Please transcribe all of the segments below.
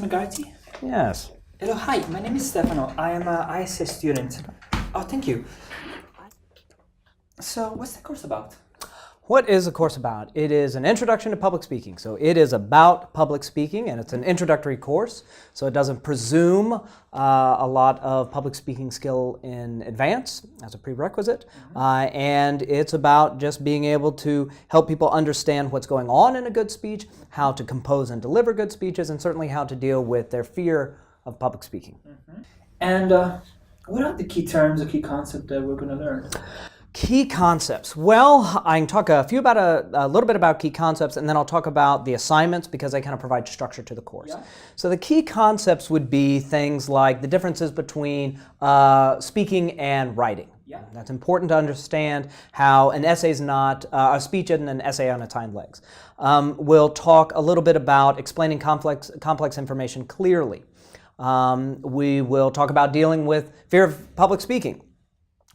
McGarrity? Yes. Hello, hi, my name is Stefano. I am an ISS student. Oh, thank you. So, what's the course about? What is the course about? It is an introduction to public speaking. So it is about public speaking, and it's an introductory course. So it doesn't presume a lot of public speaking skill in advance as a prerequisite. And it's about just being able to help people understand what's going on in a good speech, how to compose and deliver good speeches, and certainly how to deal with their fear of public speaking. And what are the key terms or key concepts that we're going to learn? Key concepts. Well, I can talk a little bit about key concepts, and then I'll talk about the assignments because they kind of provide structure to the course. Yeah. So the key concepts would be things like the differences between speaking and writing. Yeah. That's important to understand how an essay is not, a speech isn't an essay on its hind legs. We'll talk a little bit about explaining complex information clearly. We will talk about dealing with fear of public speaking,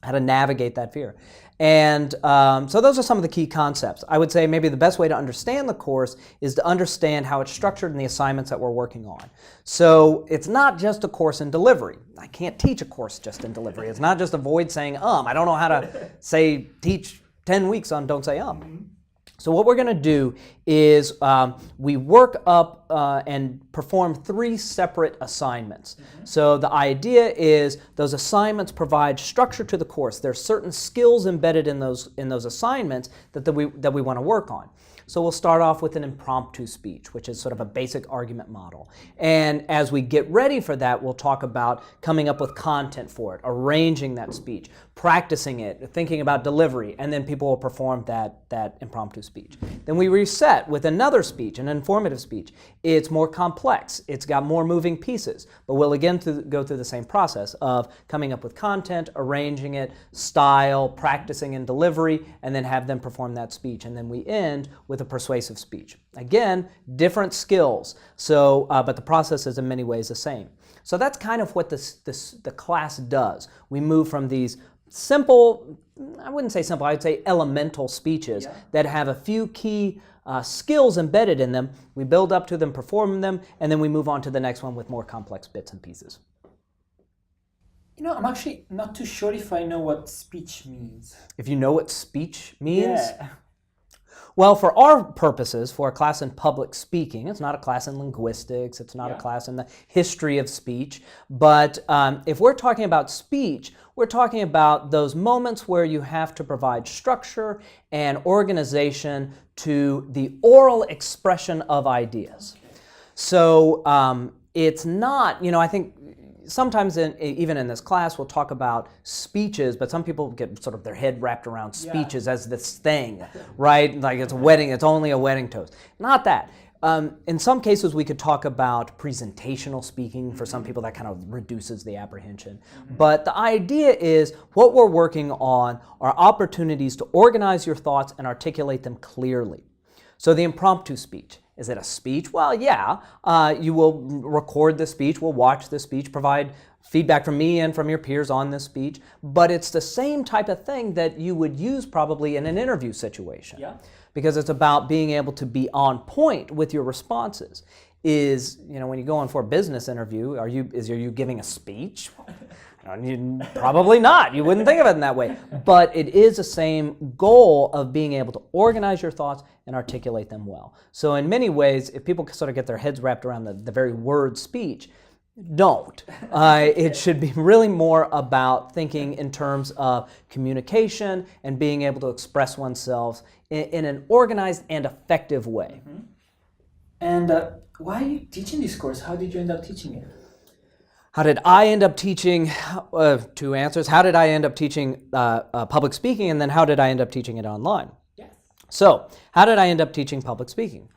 how to navigate that fear. And so those are some of the key concepts. I would say maybe the best way to understand the course is to understand how it's structured in the assignments that we're working on. So it's not just a course in delivery. I can't teach a course just in delivery. It's not just avoid saying I don't know how to teach 10 weeks on don't say So what we're going to do is we work up and perform 3 separate assignments. So the idea is those assignments provide structure to the course. There are certain skills embedded in those assignments that we want to work on. So we'll start off with an impromptu speech, which is sort of a basic argument model. And as we get ready for that, we'll talk about coming up with content for it, arranging that speech, practicing it, thinking about delivery, and then people will perform that impromptu speech. Then we reset with another speech, an informative speech. It's more complex. It's got more moving pieces, but we'll again go through the same process of coming up with content, arranging it, style, practicing in delivery, and then have them perform that speech. And then we end with a persuasive speech. Again, different skills, so but the process is in many ways the same. So that's kind of what the class does. We move from these simple, I wouldn't say simple, I'd say elemental speeches that have a few key skills embedded in them. We build up to them, perform them, and then we move on to the next one with more complex bits and pieces. You know, I'm actually not too sure if I know what speech means. If you know what speech means? Yeah. Well, for our purposes, for a class in public speaking, it's not a class in linguistics, it's not a class in the history of speech, but if we're talking about speech, we're talking about those moments where you have to provide structure and organization to the oral expression of ideas. So it's not, I think sometimes even in this class we'll talk about speeches, but some people get sort of their head wrapped around speeches as this thing, right? Like it's a wedding, it's only a wedding toast. Not that. In some cases we could talk about presentational speaking. For some people that kind of reduces the apprehension. But the idea is what we're working on are opportunities to organize your thoughts and articulate them clearly. So the impromptu speech. Is it a speech? Well, yeah. You will record the speech, we'll watch the speech, provide feedback from me and from your peers on this speech, but it's the same type of thing that you would use probably in an interview situation. Because it's about being able to be on point with your responses. When you go on for a business interview, are you giving a speech? Probably not. You wouldn't think of it in that way. But it is the same goal of being able to organize your thoughts and articulate them well. So in many ways, if people sort of get their heads wrapped around the very word speech, don't. It should be really more about thinking in terms of communication and being able to express oneself in an organized and effective way. And why are you teaching this course? How did you end up teaching it? How did I end up teaching, 2 answers. How did I end up teaching public speaking, and then how did I end up teaching it online? Yes. So, how did I end up teaching public speaking?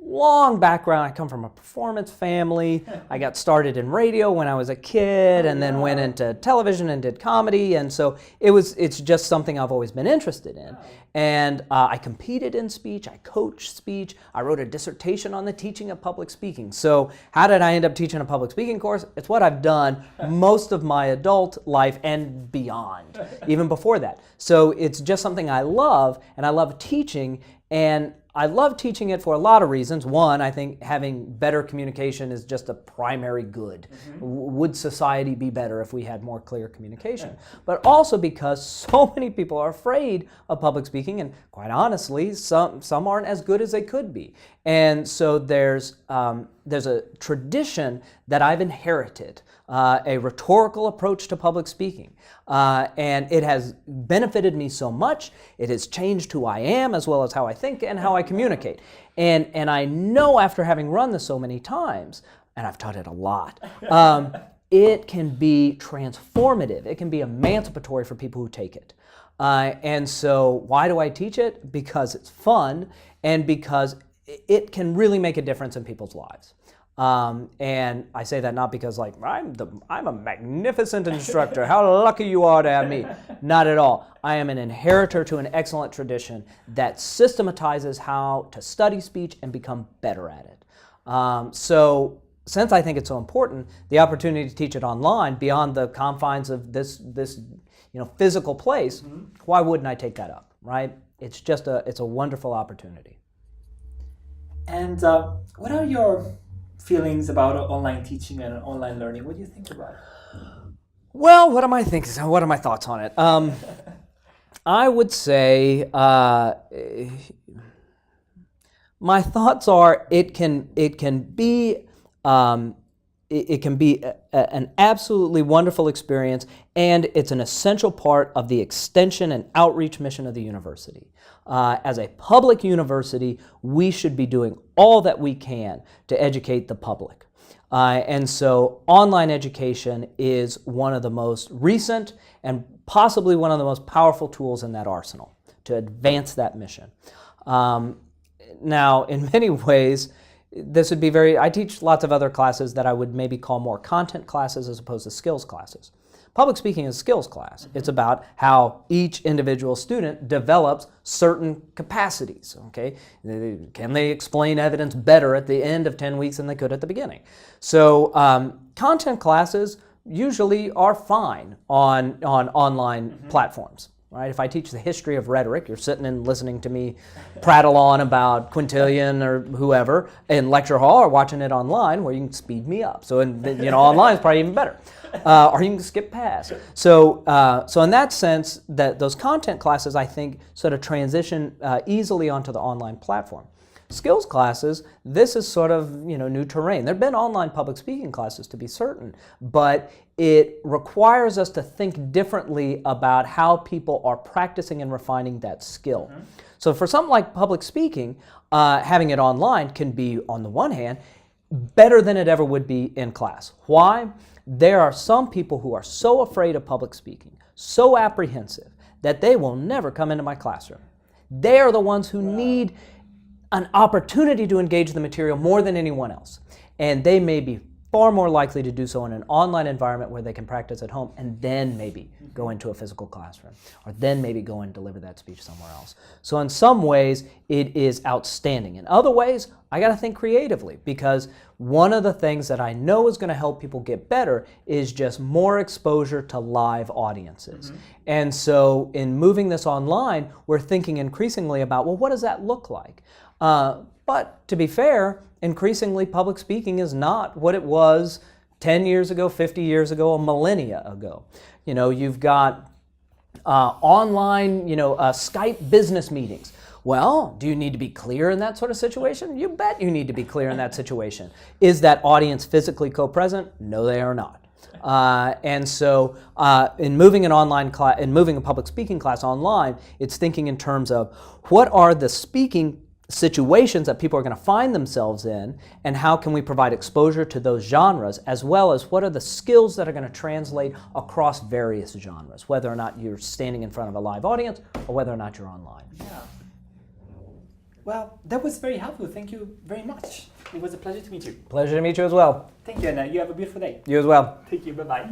Long background. I come from a performance family. I got started in radio when I was a kid and then went into television and did comedy. And so it's just something I've always been interested in. And I competed in speech. I coached speech. I wrote a dissertation on the teaching of public speaking. So how did I end up teaching a public speaking course? It's what I've done most of my adult life and beyond, even before that. So it's just something I love, and I love teaching. And I love teaching it for a lot of reasons. One, I think having better communication is just a primary good. Would society be better if we had more clear communication? But also because so many people are afraid of public speaking, and quite honestly, some aren't as good as they could be. And so there's a tradition that I've inherited, a rhetorical approach to public speaking. And it has benefited me so much. It has changed who I am as well as how I think and how I communicate. And I know after having run this so many times, and I've taught it a lot, it can be transformative. It can be emancipatory for people who take it. And so why do I teach it? Because it's fun and because it can really make a difference in people's lives. And I say that not because like I'm a magnificent instructor. How lucky you are to have me. Not at all. I am an inheritor to an excellent tradition that systematizes how to study speech and become better at it. So since I think it's so important, the opportunity to teach it online beyond the confines of this physical place, why wouldn't I take that up, right? It's just it's a wonderful opportunity. And what are your feelings about online teaching and online learning? What do you think about it? Well, what are my thoughts on it? I would say my thoughts are it can be an absolutely wonderful experience, and it's an essential part of the extension and outreach mission of the university. As a public university, we should be doing all that we can to educate the public. And so online education is one of the most recent and possibly one of the most powerful tools in that arsenal to advance that mission. Now, in many ways, this would be I teach lots of other classes that I would maybe call more content classes as opposed to skills classes. Public speaking is a skills class. It's about how each individual student develops certain capacities, okay? Can they explain evidence better at the end of 10 weeks than they could at the beginning? So content classes usually are fine on online platforms. Right? If I teach the history of rhetoric, you're sitting and listening to me prattle on about Quintilian or whoever in lecture hall, or watching it online where you can speed me up. So online is probably even better. Or you can skip past. So in that sense, those content classes, I think, sort of transition easily onto the online platform. Skills classes, this is sort of new terrain. There have been online public speaking classes, to be certain, but it requires us to think differently about how people are practicing and refining that skill. So for something like public speaking, having it online can be, on the one hand, better than it ever would be in class. Why? There are some people who are so afraid of public speaking, so apprehensive, that they will never come into my classroom. They are the ones who need an opportunity to engage the material more than anyone else. And they may be far more likely to do so in an online environment where they can practice at home and then maybe go into a physical classroom, or then maybe go and deliver that speech somewhere else. So in some ways, it is outstanding. In other ways, I got to think creatively, because one of the things that I know is going to help people get better is just more exposure to live audiences. And so in moving this online, we're thinking increasingly about, well, what does that look like? But to be fair, increasingly public speaking is not what it was 10 years ago, 50 years ago, a millennia ago. You've got online, Skype business meetings. Well, do you need to be clear in that sort of situation? You bet you need to be clear in that situation. Is that audience physically co-present? No, they are not. And so in moving a public speaking class online, it's thinking in terms of what are the speaking situations that people are going to find themselves in, and how can we provide exposure to those genres, as well as what are the skills that are going to translate across various genres, whether or not you're standing in front of a live audience or whether or not you're online. Yeah. Well, that was very helpful. Thank you very much. It was a pleasure to meet you. Pleasure to meet you as well. Thank you, and you have a beautiful day. You as well. Thank you. Bye-bye.